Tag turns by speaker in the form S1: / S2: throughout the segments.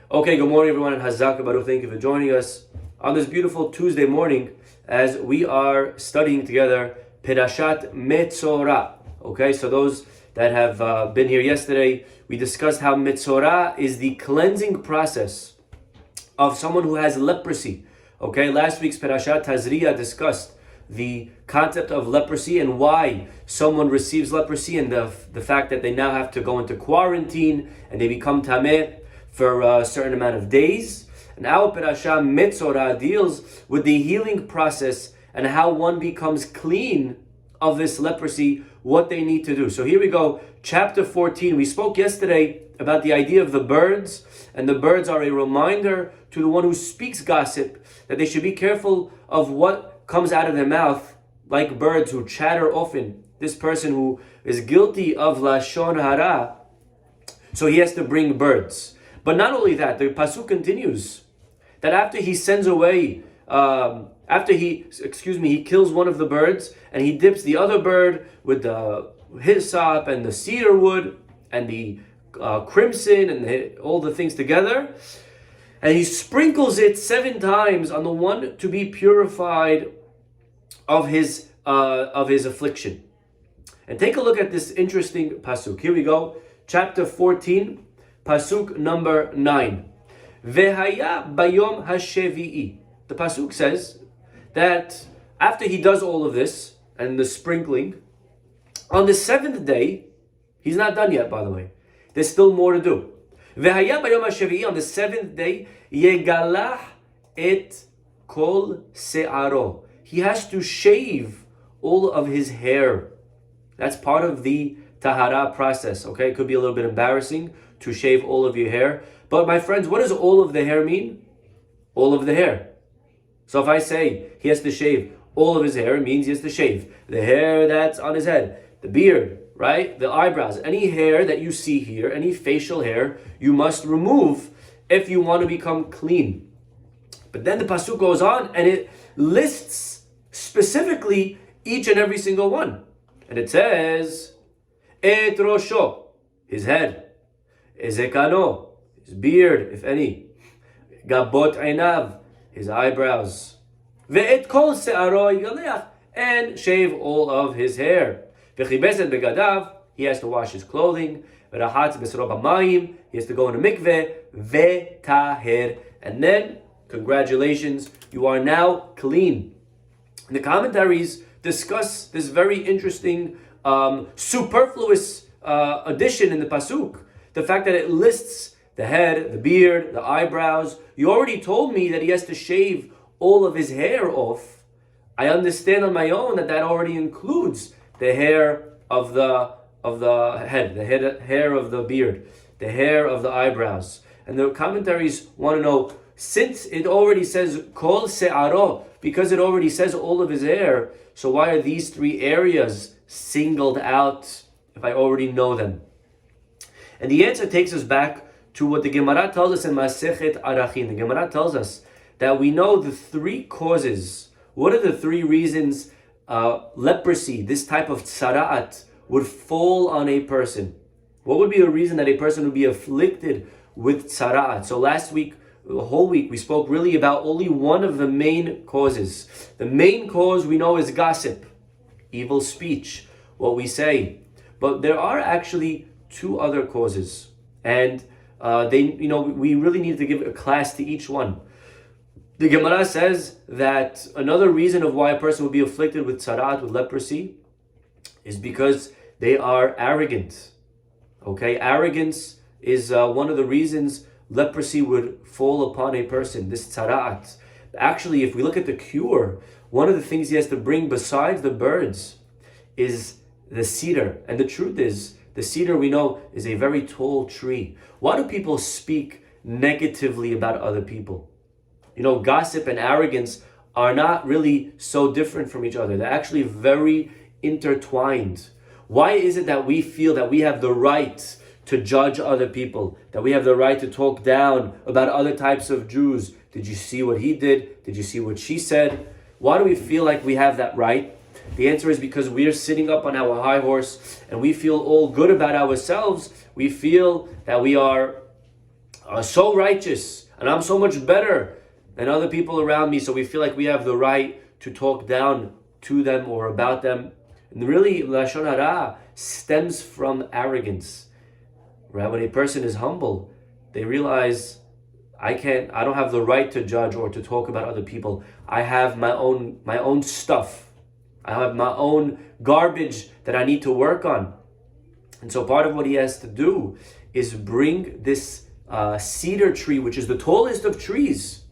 S1: Okay, good morning everyone, and Hazak Baruch. Thank you for joining us on this beautiful Tuesday morning as we are studying together Perashat Metzora. Okay, so those that have been here yesterday, we discussed how Metzora is the cleansing process of someone who has leprosy. Okay, last week's Perashat Tazria discussed the concept of leprosy and why someone receives leprosy and the fact that they now have to go into quarantine and they become tameh for a certain amount of days. And our Perashat Metzora deals with the healing process and how one becomes clean of this leprosy, what they need to do. So here we go, chapter 14. We spoke yesterday about the idea of the birds, and the birds are a reminder to the one who speaks gossip that they should be careful of what comes out of their mouth, like birds who chatter often. This person who is guilty of Lashon Hara, so he has to bring birds. But not only that, the Pasuk continues that after he sends away, he kills one of the birds and he dips the other bird with the hyssop and the cedar wood and the crimson and all the things together, and he sprinkles it 7 times on the one to be purified of his affliction. And take a look at this interesting pasuk. Here we go, chapter 14, pasuk number 9. Vehaya bayom hashevi'i. The pasuk says that after he does all of this and the sprinkling, on the 7th day, he's not done yet, by the way. There's still more to do. Vehaya bayom hashevi'i, on the 7th day, yegalah et kol se'aro. He has to shave all of his hair. That's part of the tahara process, okay? It could be a little bit embarrassing to shave all of your hair. But my friends, what does all of the hair mean? All of the hair. So if I say he has to shave all of his hair, it means he has to shave the hair that's on his head, the beard, right? The eyebrows, any hair that you see here, any facial hair, you must remove if you want to become clean. But then the pasuk goes on and it lists specifically each and every single one. And it says, Et rosho, his head, Ezekano, his beard, if any, Gabot einav, his eyebrows, Ve'et kol se'aro yigalech, and shave all of his hair. Ve'chibeset begadav, he has to wash his clothing. Ve'rahatz besro b'mayim, he has to go in a mikveh. Ve'taher, and then, congratulations, you are now clean. The commentaries discuss this very interesting, superfluous addition in the pasuk. The fact that it lists the head, the beard, the eyebrows. You already told me that he has to shave all of his hair off. I understand on my own that already includes the hair of the head, the hair of the beard, the hair of the eyebrows. And the commentaries want to know, since it already says kol se'aro, because it already says all of his hair, so why are these 3 areas singled out if I already know them? And the answer takes us back to what the Gemara tells us in Masechet Arachin. The Gemara tells us that we know the 3 causes. What are the 3 reasons leprosy, this type of tzara'at, would fall on a person? What would be a reason that a person would be afflicted with tzara'at? So last week, the whole week, we spoke really about only one of the main causes. The main cause we know is gossip, evil speech, what we say. But there are actually 2 other causes, and we really need to give a class to each one. The Gemara says that another reason of why a person would be afflicted with tzara'at, with leprosy, is because they are arrogant. Okay, arrogance is one of the reasons leprosy would fall upon a person, this tzara'at. Actually, if we look at the cure, one of the things he has to bring besides the birds is the cedar. And the truth is, the cedar, we know, is a very tall tree. Why do people speak negatively about other people? Gossip and arrogance are not really so different from each other. They're actually very intertwined. Why is it that we feel that we have the right to judge other people, that we have the right to talk down about other types of Jews? Did you see what he did? Did you see what she said? Why do we feel like we have that right? The answer is because we are sitting up on our high horse and we feel all good about ourselves. We feel that we are are so righteous and I'm so much better than other people around me, so we feel like we have the right to talk down to them or about them. And really, Lashon Hara stems from arrogance. Right? When a person is humble, they realize, I don't have the right to judge or to talk about other people. I have my own stuff. I have my own garbage that I need to work on. And so part of what he has to do is bring this cedar tree, which is the tallest of trees,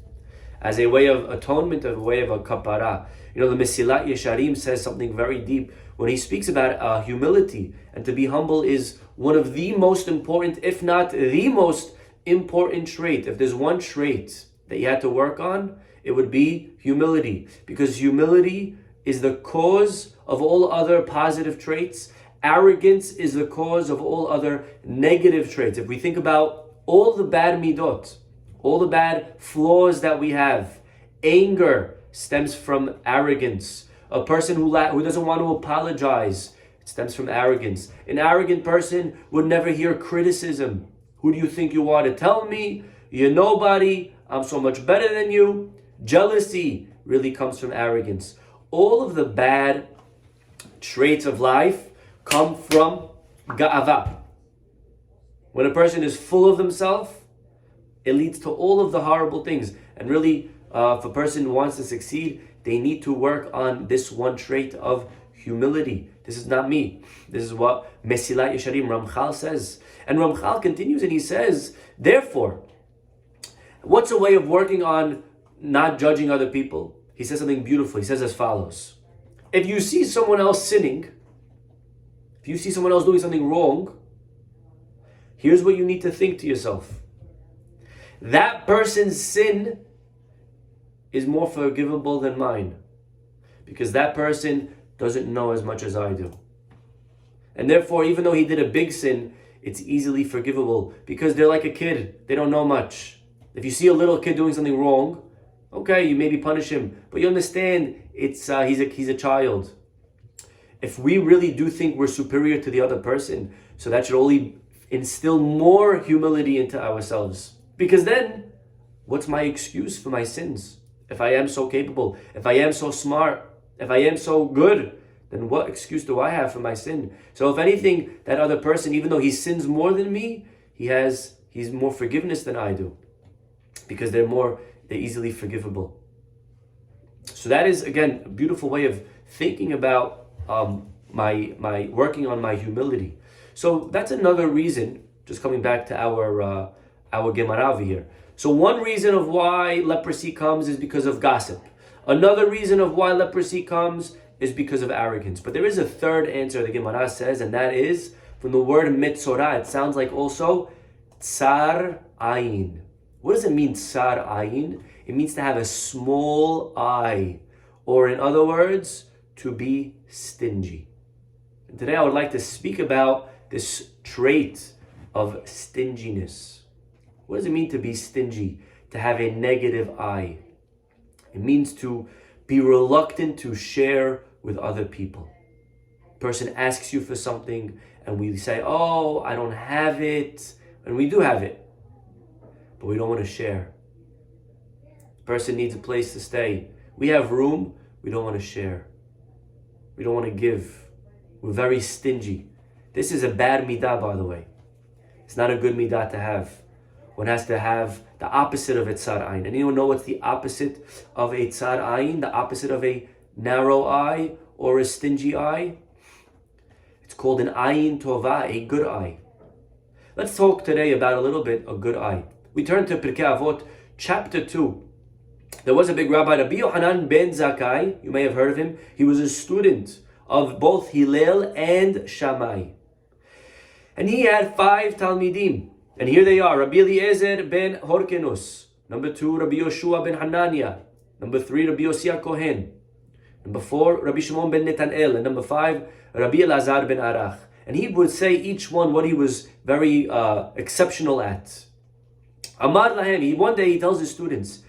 S1: as a way of atonement, a way of a kapara. The Mesilat Yesharim says something very deep when he speaks about humility. And to be humble is one of the most important, if not the most important trait. If there's one trait that you had to work on, it would be humility. Because humility is the cause of all other positive traits. Arrogance is the cause of all other negative traits. If we think about all the bad midot, all the bad flaws that we have, anger stems from arrogance. A person who doesn't want to apologize, it stems from arrogance. An arrogant person would never hear criticism. Who do you think you are to tell me? You're nobody. I'm so much better than you. Jealousy really comes from arrogance. All of the bad traits of life come from ga'ava. When a person is full of themselves, it leads to all of the horrible things. And really, if a person wants to succeed, they need to work on this one trait of humility. This is not me. This is what Mesilat Yesharim Ramchal says. And Ramchal continues and he says, therefore, what's a way of working on not judging other people? He says something beautiful. He says as follows. If you see someone else sinning, if you see someone else doing something wrong, here's what you need to think to yourself. That person's sin is more forgivable than mine, because that person doesn't know as much as I do. And therefore, even though he did a big sin, it's easily forgivable because they're like a kid. They don't know much. If you see a little kid doing something wrong, okay, you maybe punish him, but you understand he's a child. If we really do think we're superior to the other person, so that should only instill more humility into ourselves. Because then, what's my excuse for my sins? If I am so capable, if I am so smart, if I am so good, then what excuse do I have for my sin? So if anything, that other person, even though he sins more than me, he's more forgiveness than I do. Because they're easily forgivable. So that is, again, a beautiful way of thinking about my working on my humility. So that's another reason, just coming back to our Gemara here. So one reason of why leprosy comes is because of gossip. Another reason of why leprosy comes is because of arrogance. But there is a third answer the Gemara says, and that is from the word Metzora. It sounds like also tsar ayin. What does it mean, tsar ayin? It means to have a small eye, or in other words, to be stingy. And today I would like to speak about this trait of stinginess. What does it mean to be stingy? To have a negative eye. It means to be reluctant to share with other people. A person asks you for something and we say, oh, I don't have it. And we do have it, but we don't want to share. The person needs a place to stay. We have room, we don't want to share. We don't want to give. We're very stingy. This is a bad midah, by the way. It's not a good midah to have. One has to have the opposite of a tsar ayin. Anyone know what's the opposite of a tsar ayin? The opposite of a narrow eye or a stingy eye? It's called an ayin tova, a good eye. Let's talk today about a little bit a good eye. We turn to Pirkei Avot, chapter 2. There was a big rabbi, Rabbi Yohanan ben Zakkai. You may have heard of him. He was a student of both Hillel and Shammai. And he had 5 Talmidim. And here they are: Rabbi Eliezer ben Horkenus. Number 2, Rabbi Yoshua ben Hanania. Number 3, Rabbi Yossi Kohen. Number 4, Rabbi Shimon ben Netanel. And number 5, Rabbi Elazar ben Arach. And he would say each one what he was very exceptional at. Amar lahem, one day he tells his students,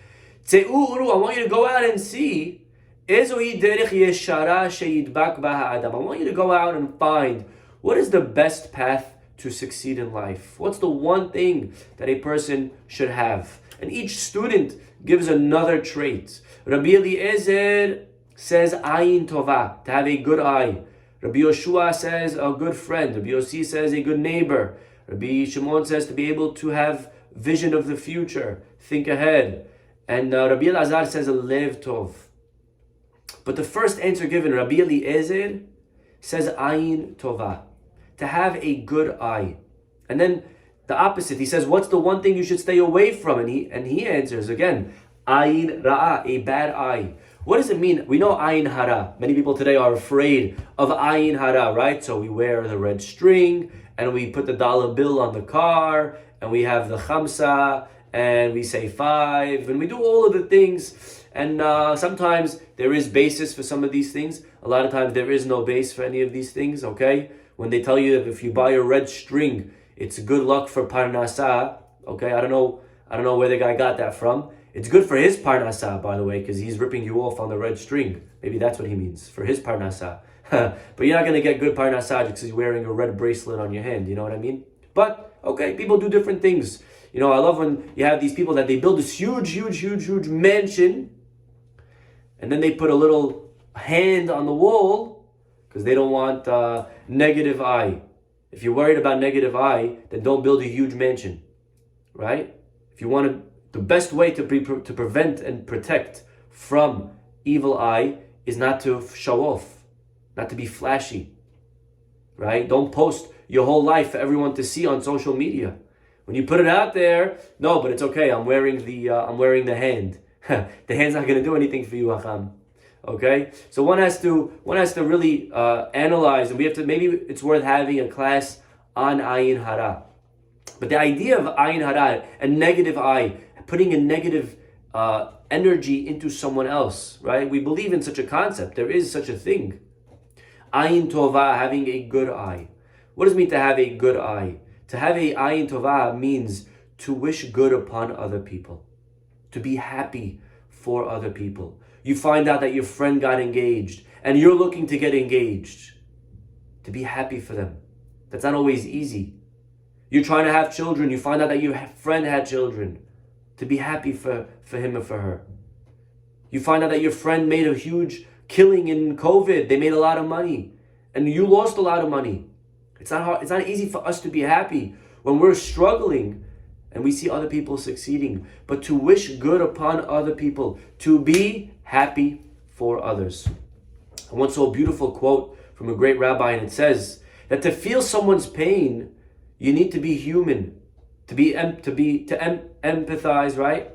S1: Tzeu uru, I want you to go out and see. Ezohi derech yeshara sheyidbak baha adam. I want you to go out and find what is the best path to succeed in life? What's the one thing that a person should have? And each student gives another trait. Rabbi Eliezer says ayin tova, to have a good eye. Rabbi Yoshua says a good friend. Rabbi Yossi says a good neighbor. Rabbi Shimon says to be able to have vision of the future, think ahead. And Rabbi Elazar says a lev tov. But the first answer given, Rabbi Eliezer says ayin tova, to have a good eye. And then the opposite, he says, what's the one thing you should stay away from? And he answers again, ayin ra'ah, a bad eye. What does it mean? We know ayin hara. Many people today are afraid of ayin hara, right? So we wear the red string, and we put the dollar bill on the car, and we have the chamsa, and we say 5, and we do all of the things. And sometimes there is basis for some of these things. A lot of times there is no base for any of these things, okay? When they tell you that if you buy a red string, it's good luck for parnasa, okay? I don't know where the guy got that from. It's good for his parnasa, by the way, because he's ripping you off on the red string. Maybe that's what he means, for his parnasa. But you're not going to get good parnasa just because you're wearing a red bracelet on your hand, you know what I mean? But, okay, people do different things. You know, I love when you have these people that they build this huge mansion, and then they put a little hand on the wall because they don't want negative eye. If you're worried about negative eye, then don't build a huge mansion, right? If you want to, the best way to prevent and protect from evil eye is not to show off, not to be flashy, right? Don't post your whole life for everyone to see on social media. When you put it out there, no, but it's okay. I'm wearing the hand. The hand's not going to do anything for you, Acham. Okay, so one has to really analyze, and we have to. Maybe it's worth having a class on ayin hara. But the idea of ayin hara, a negative eye, putting a negative energy into someone else, right? We believe in such a concept. There is such a thing. Ayin tova, having a good eye. What does it mean to have a good eye? To have a ayin tova means to wish good upon other people, to be happy for other people. You find out that your friend got engaged and you're looking to get engaged, to be happy for them. That's not always easy. You're trying to have children. You find out that your friend had children, to be happy for him or for her. You find out that your friend made a huge killing in COVID. They made a lot of money and you lost a lot of money. It's not hard. It's not easy for us to be happy when we're struggling and we see other people succeeding. But to wish good upon other people, to be happy for others. I once saw a beautiful quote from a great rabbi, and it says that to feel someone's pain, you need to be human, to empathize, right?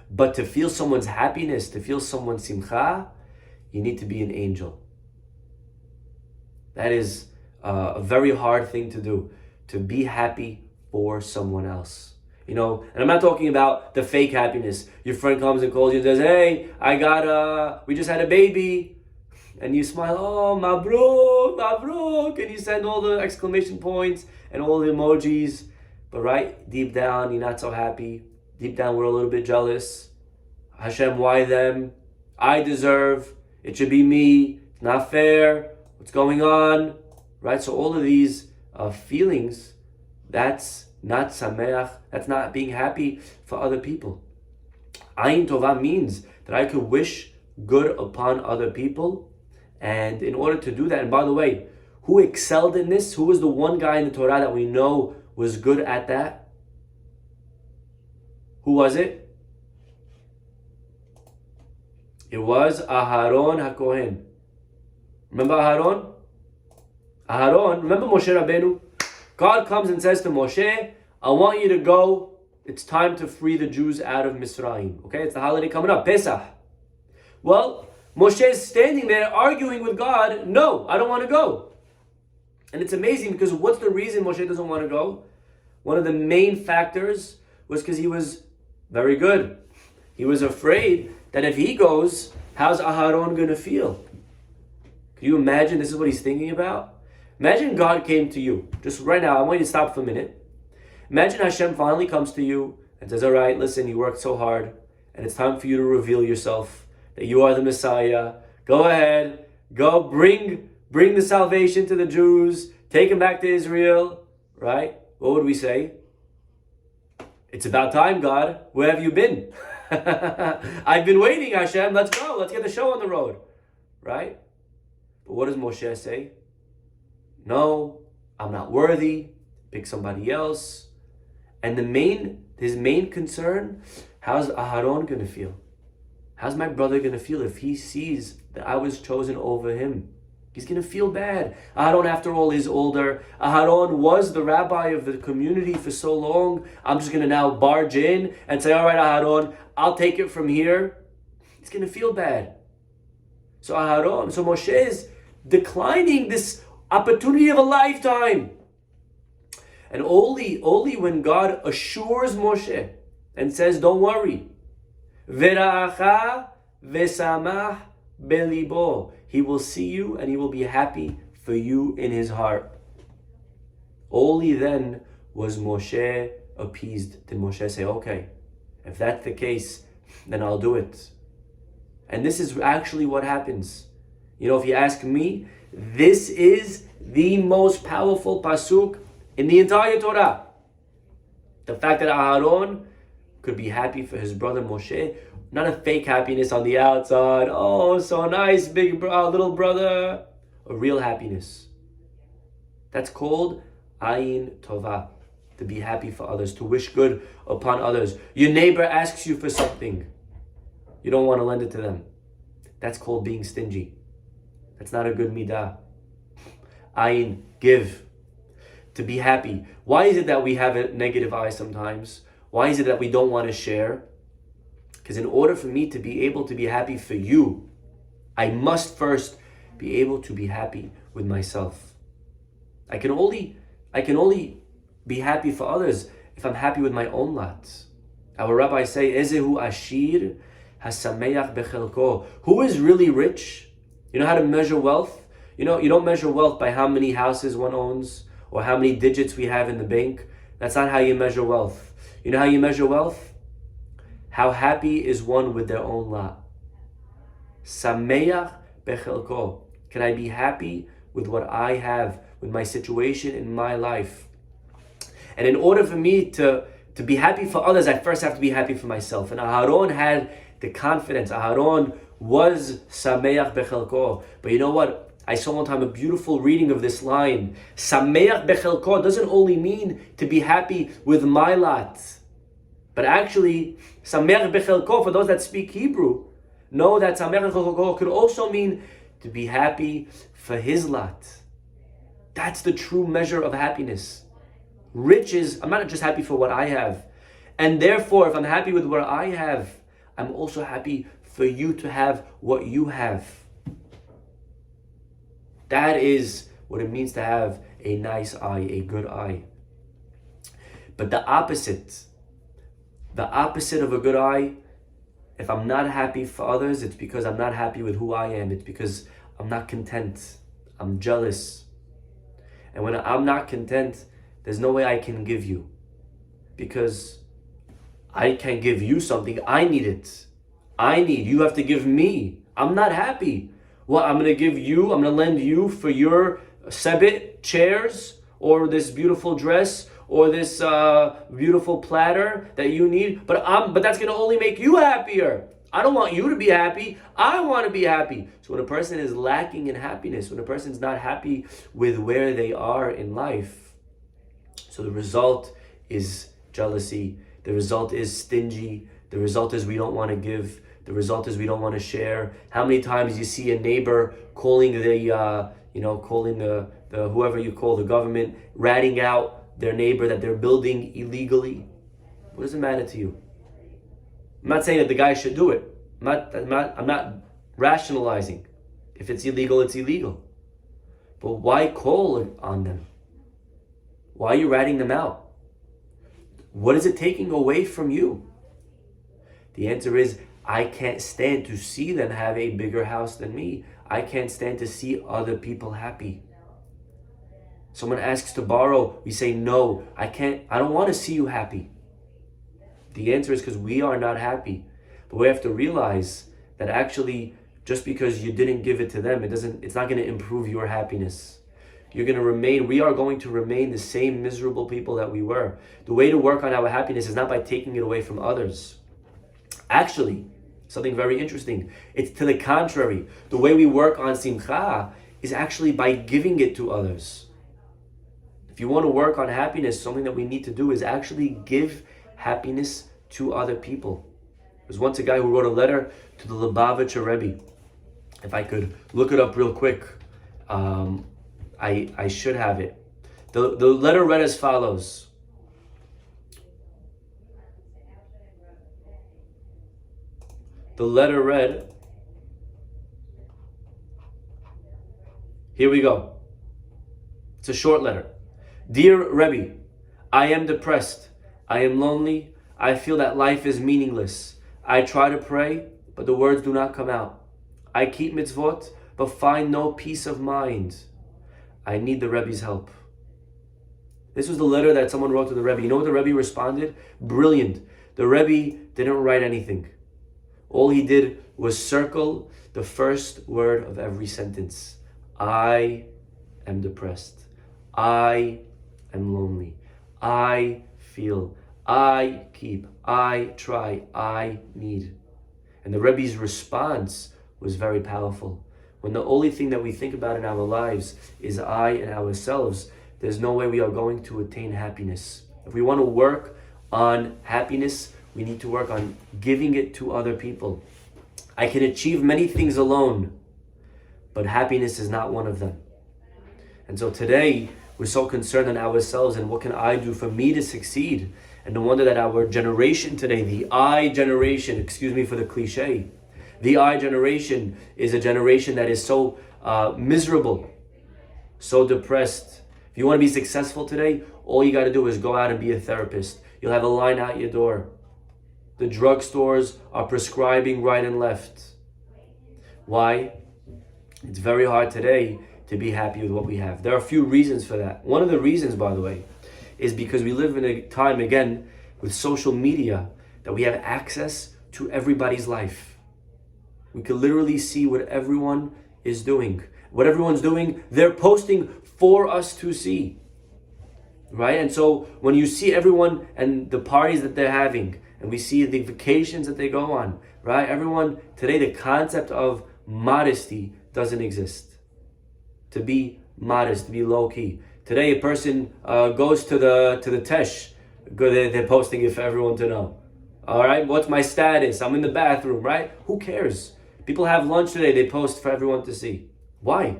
S1: But to feel someone's happiness, to feel someone's simcha, you need to be an angel. That is a very hard thing to do, to be happy for someone else. You know, and I'm not talking about the fake happiness. Your friend comes and calls you and says, hey, we just had a baby. And you smile, oh, mabruk, and you send all the exclamation points and all the emojis. But right, deep down, you're not so happy. Deep down, we're a little bit jealous. Hashem, why them? I deserve. It should be me. It's not fair. What's going on? Right? So all of these feelings, that's not sameach, that's not being happy for other people. Ayin tova means that I could wish good upon other people. And in order to do that, and by the way, who excelled in this? Who was the one guy in the Torah that we know was good at that? Who was it? It was Aharon HaKohen. Remember Aharon? Remember Moshe Rabbeinu? God comes and says to Moshe, I want you to go. It's time to free the Jews out of Mizrahi. Okay, it's the holiday coming up, Pesach. Well, Moshe is standing there arguing with God. No, I don't want to go. And it's amazing because what's the reason Moshe doesn't want to go? One of the main factors was because he was very good. He was afraid that if he goes, how's Aharon going to feel? Can you imagine this is what he's thinking about? Imagine God came to you. Just right now, I want you to stop for a minute. Imagine Hashem finally comes to you and says, all right, listen, you worked so hard and it's time for you to reveal yourself, that you are the Messiah. Go ahead, go bring the salvation to the Jews. take him back to Israel, right? What would we say? It's about time, God. Where have you been? I've been waiting, Hashem. Let's go. Let's get the show on the road, right? But what does Moshe say? No, I'm not worthy. Pick somebody else. And his main concern, how's Aharon going to feel? How's my brother going to feel if he sees that I was chosen over him? He's going to feel bad. Aharon, after all, is older. Aharon was the rabbi of the community for so long. I'm just going to now barge in and say, all right, Aharon, I'll take it from here. He's going to feel bad. So Moshe is declining this opportunity of a lifetime. And only when God assures Moshe and says, don't worry. Vera'acha vesamach belibo. He will see you and he will be happy for you in his heart. Only then was Moshe appeased. Did Moshe say, okay, if that's the case, then I'll do it. And this is actually what happens. You know, if you ask me, this is the most powerful pasuk in the entire Torah. The fact that Aharon could be happy for his brother Moshe, not a fake happiness on the outside. Oh, so nice, little brother. A real happiness. That's called ayin tova. To be happy for others, to wish good upon others. Your neighbor asks you for something. You don't want to lend it to them. That's called being stingy. That's not a good midah. Ayin, give. To be happy. Why is it that we have a negative eye sometimes? Why is it that we don't want to share? Because in order for me to be able to be happy for you, I must first be able to be happy with myself. I can only be happy for others if I'm happy with my own lot. Our rabbis say, Ezehu ashir hasameach bechelko. Who is really rich? You know how to measure wealth? You know, you don't measure wealth by how many houses one owns or how many digits we have in the bank. That's not how you measure wealth. You know how you measure wealth? How happy is one with their own lot? Sameach bechelko. Can I be happy with what I have, with my situation in my life? And in order for me to be happy for others, I first have to be happy for myself. And Aharon had the confidence. Aharon was Sameach bechelko. But you know what? I saw one time a beautiful reading of this line. Sameach bechelko doesn't only mean to be happy with my lot, but actually, Sameach bechelko, for those that speak Hebrew, know that Sameach bechelko could also mean to be happy for his lot. That's the true measure of happiness. Riches, I'm not just happy for what I have. And therefore, if I'm happy with what I have, I'm also happy for you to have what you have. That is what it means to have a nice eye, a good eye. But the opposite of a good eye, if I'm not happy for others, it's because I'm not happy with who I am. It's because I'm not content. I'm jealous. And when I'm not content, there's no way I can give you. Because I can't give you something. I need it. You have to give me. I'm not happy. Well, I'm going to lend you for your sebit chairs or this beautiful dress or this beautiful platter that you need, but that's going to only make you happier. I don't want you to be happy. I want to be happy. So when a person is lacking in happiness, when a person's not happy with where they are in life, so the result is jealousy. The result is stingy. The result is we don't want to give. The result is we don't want to share. How many times you see a neighbor calling the whoever you call the government, ratting out their neighbor that they're building illegally? What does it matter to you? I'm not saying that the guy should do it. I'm not rationalizing. If it's illegal, it's illegal. But why call on them? Why are you ratting them out? What is it taking away from you? The answer is, I can't stand to see them have a bigger house than me. I can't stand to see other people happy. Someone asks to borrow, we say, no, I don't want to see you happy. The answer is because we are not happy. But we have to realize that actually, just because you didn't give it to them, it's not going to improve your happiness. we are going to remain the same miserable people that we were. The way to work on our happiness is not by taking it away from others. Actually, something very interesting. It's to the contrary. The way we work on simcha is actually by giving it to others. If you want to work on happiness, something that we need to do is actually give happiness to other people. There's once a guy who wrote a letter to the Lubavitcher Rebbe. If I could look it up real quick, I should have it. The letter read as follows. The letter read, here we go. It's a short letter. Dear Rebbe, I am depressed. I am lonely. I feel that life is meaningless. I try to pray, but the words do not come out. I keep mitzvot, but find no peace of mind. I need the Rebbe's help. This was the letter that someone wrote to the Rebbe. You know what the Rebbe responded? Brilliant. The Rebbe didn't write anything. All he did was circle the first word of every sentence. I am depressed. I am lonely. I feel. I keep. I try. I need. And the Rebbe's response was very powerful. When the only thing that we think about in our lives is I and ourselves, there's no way we are going to attain happiness. If we want to work on happiness, we need to work on giving it to other people. I can achieve many things alone, but happiness is not one of them. And so today, we're so concerned on ourselves and what can I do for me to succeed? And no wonder that our generation today, the I generation, excuse me for the cliche, the I generation is a generation that is so miserable, so depressed. If you want to be successful today, all you got to do is go out and be a therapist. You'll have a line out your door. The drugstores are prescribing right and left. Why? It's very hard today to be happy with what we have. There are a few reasons for that. One of the reasons, by the way, is because we live in a time, again, with social media, that we have access to everybody's life. We can literally see what everyone is doing. What everyone's doing, they're posting for us to see. Right? And so when you see everyone and the parties that they're having, and we see the vacations that they go on, right? Everyone, today the concept of modesty doesn't exist. To be modest, to be low-key. Today a person goes to the tesh, they're posting it for everyone to know. All right, what's my status? I'm in the bathroom, right? Who cares? People have lunch today, they post for everyone to see. Why?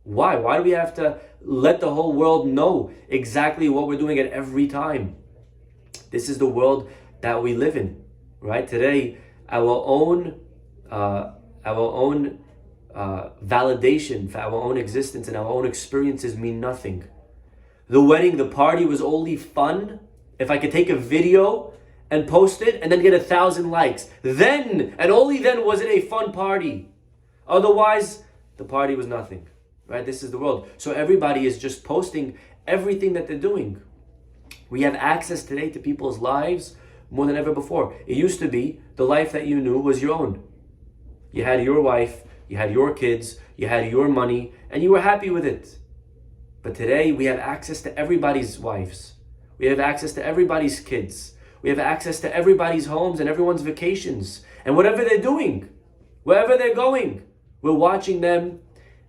S1: Why do we have to let the whole world know exactly what we're doing at every time? This is the world that we live in, right? Today, our own validation for our own existence and our own experiences mean nothing. The wedding, the party was only fun if I could take a video and post it and then get 1,000 likes. Then, and only then, was it a fun party. Otherwise, the party was nothing, right? This is the world. So everybody is just posting everything that they're doing. We have access today to people's lives more than ever before. It used to be the life that you knew was your own. You had your wife, you had your kids, you had your money, and you were happy with it. But today we have access to everybody's wives. We have access to everybody's kids. We have access to everybody's homes and everyone's vacations. And whatever they're doing, wherever they're going, we're watching them.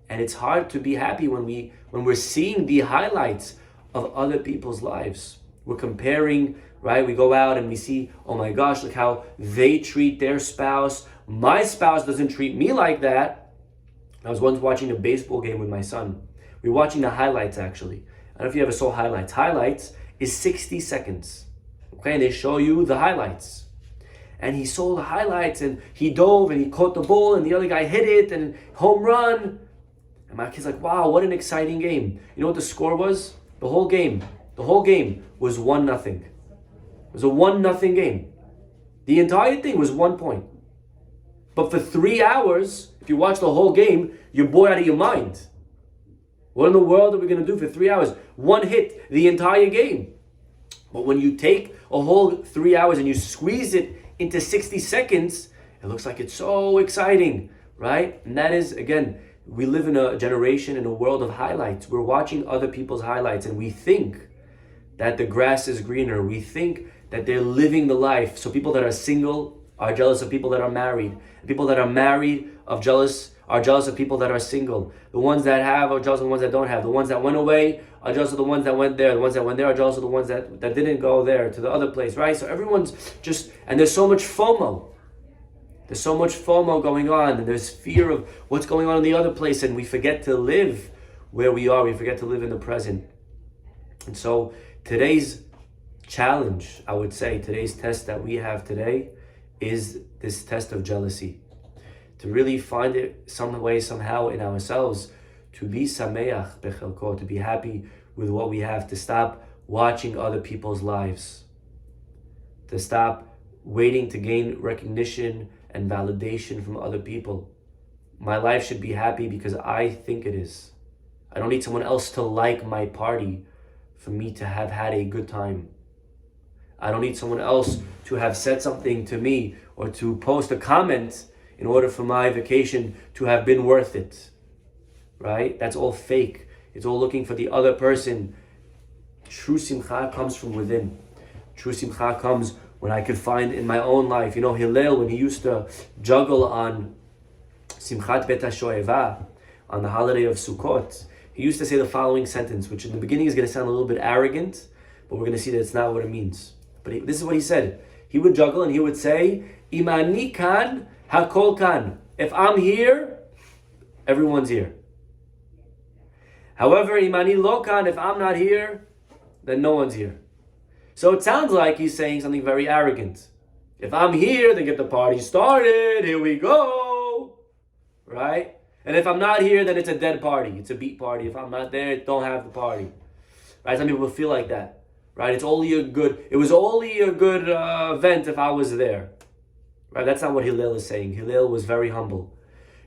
S1: And it's hard to be happy when we're seeing the highlights of other people's lives. We're comparing, right? We go out and we see, oh my gosh, look how they treat their spouse. My spouse doesn't treat me like that. I was once watching a baseball game with my son. We were watching the highlights, actually. I don't know if you ever saw highlights. Highlights is 60 seconds. Okay, and they show you the highlights. And he saw the highlights and he dove and he caught the ball and the other guy hit it and home run. And my kid's like, wow, what an exciting game. You know what the score was? The whole game was 1-0. It was a 1-0 game. The entire thing was 1 point. But for 3 hours, if you watch the whole game, you're bored out of your mind. What in the world are we going to do for 3 hours? One hit the entire game. But when you take a whole 3 hours and you squeeze it into 60 seconds, it looks like it's so exciting, right? And that is, again, we live in a generation, in a world of highlights. We're watching other people's highlights and we think that the grass is greener. We think that they're living the life. So people that are single are jealous of people that are married. People that are married are jealous of people that are single. The ones that have are jealous of the ones that don't have. The ones that went away are jealous of the ones that went there. The ones that went there are jealous of the ones that didn't go there to the other place, right? So everyone's just, and there's so much FOMO. There's so much FOMO going on, and there's fear of what's going on in the other place, and we forget to live where we are. We forget to live in the present. And so today's challenge, I would say, today's test that we have today is this test of jealousy. To really find it some way, somehow in ourselves, to be sameach bechelko, to be happy with what we have, to stop watching other people's lives, to stop waiting to gain recognition and validation from other people. My life should be happy because I think it is. I don't need someone else to like my party for me to have had a good time. I don't need someone else to have said something to me or to post a comment in order for my vacation to have been worth it. Right? That's all fake. It's all looking for the other person. True simcha comes from within. True simcha comes when I could find in my own life. You know, Hillel, when he used to juggle on Simchat Bet HaShoeva, on the holiday of Sukkot, he used to say the following sentence, which in the beginning is going to sound a little bit arrogant, but we're going to see that it's not what it means. But this is what he said. He would juggle and he would say, Imani kan, hakol kan. If I'm here, everyone's here. However, Imani lo kan, if I'm not here, then no one's here. So it sounds like he's saying something very arrogant. If I'm here, then get the party started. Here we go. Right? And if I'm not here, then it's a dead party. It's a beat party. If I'm not there, don't have the party. Right? Some people feel like that. Right? It was only a good event if I was there. Right? That's not what Hillel is saying. Hillel was very humble.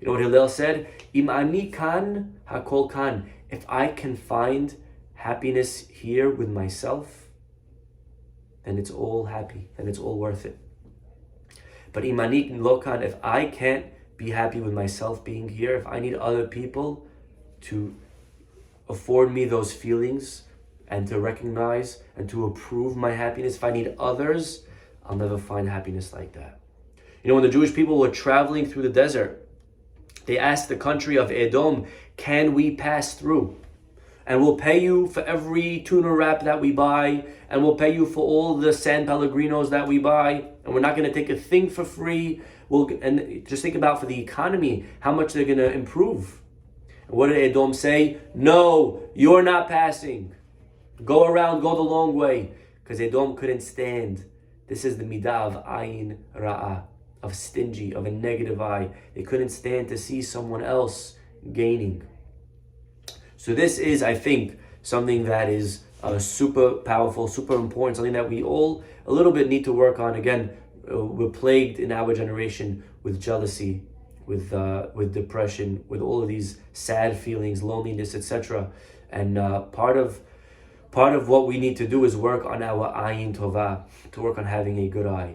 S1: You know what Hillel said? Im ani kan hakol kan. If I can find happiness here with myself, then it's all happy, then it's all worth it. But imani lo kan, if I can't be happy with myself being here, if I need other people to afford me those feelings and to recognize and to approve my happiness, if I need others, I'll never find happiness like that. You know, when the Jewish people were traveling through the desert, they asked the country of Edom, can we pass through? And we'll pay you for every tuna wrap that we buy, and we'll pay you for all the San Pellegrinos that we buy, and we're not going to take a thing for free. And just think about for the economy, how much they're going to improve. And what did Edom say? No, you're not passing. Go around, go the long way. Because Edom couldn't stand. This is the midah of ayin ra'ah, of stingy, of a negative eye. They couldn't stand to see someone else gaining. So this is, I think, something that is super powerful, super important, something that we all a little bit need to work on. Again, we're plagued in our generation with jealousy, with depression, with all of these sad feelings, loneliness, etc. And part of what we need to do is work on our ayin tova, to work on having a good eye,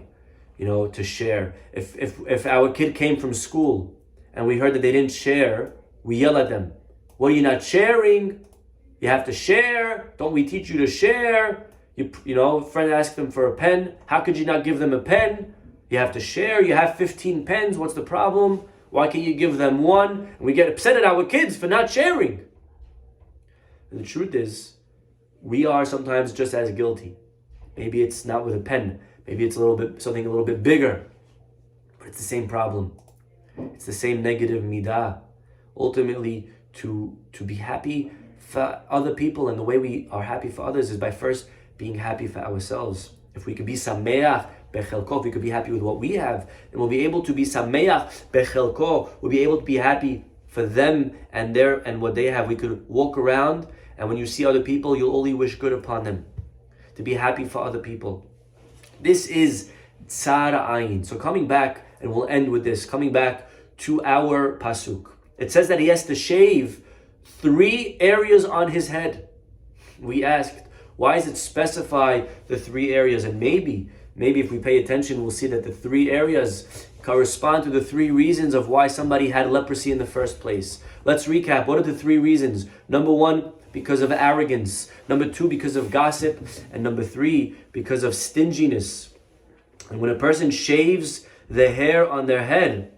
S1: you know, to share. If our kid came from school and we heard that they didn't share, we yell at them. Well, you're not sharing. You have to share. Don't we teach you to share? You know, a friend asked them for a pen. How could you not give them a pen? You have to share. You have 15 pens. What's the problem? Why can't you give them one? And we get upset at our kids for not sharing. And the truth is, we are sometimes just as guilty. Maybe it's not with a pen. Maybe it's something a little bit bigger. But it's the same problem. It's the same negative midah. Ultimately, to be happy for other people, and the way we are happy for others is by first being happy for ourselves. If we could be sameach bechelko, if we could be happy with what we have, then we'll be able to be sameach bechelko. We'll be able to be happy for them and what they have. We could walk around, and when you see other people, you'll only wish good upon them. To be happy for other people. This is tzara ayin. So coming back, and we'll end with this, coming back to our pasuk. It says that he has to shave 3 areas on his head. We asked, why does it specify the 3 areas? And maybe maybe if we pay attention, we'll see that the three areas correspond to the three reasons of why somebody had leprosy in the first place. Let's recap. What are the three reasons? Number one, because of arrogance. Number two, because of gossip. And number three, because of stinginess. And when a person shaves the hair on their head,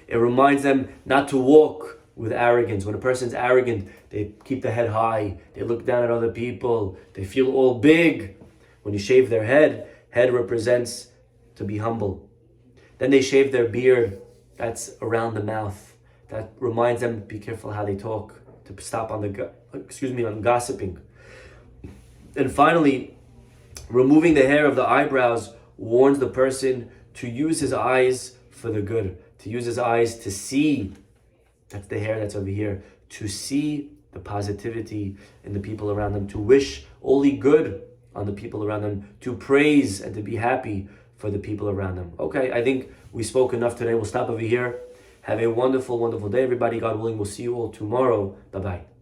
S1: it reminds them not to walk with arrogance. When a person's arrogant, they keep the head high, they look down at other people, they feel all big. When you shave their head represents to be humble. Then they shave their beard, that's around the mouth. That reminds them, be careful how they talk, to stop on gossiping. And finally, removing the hair of the eyebrows warns the person to use his eyes for the good, to use his eyes to see, that's the hair that's over here, to see the positivity in the people around them, to wish only good on the people around them, to praise and to be happy for the people around them. Okay, I think we spoke enough today. We'll stop over here. Have a wonderful, wonderful day, everybody. God willing, we'll see you all tomorrow. Bye-bye.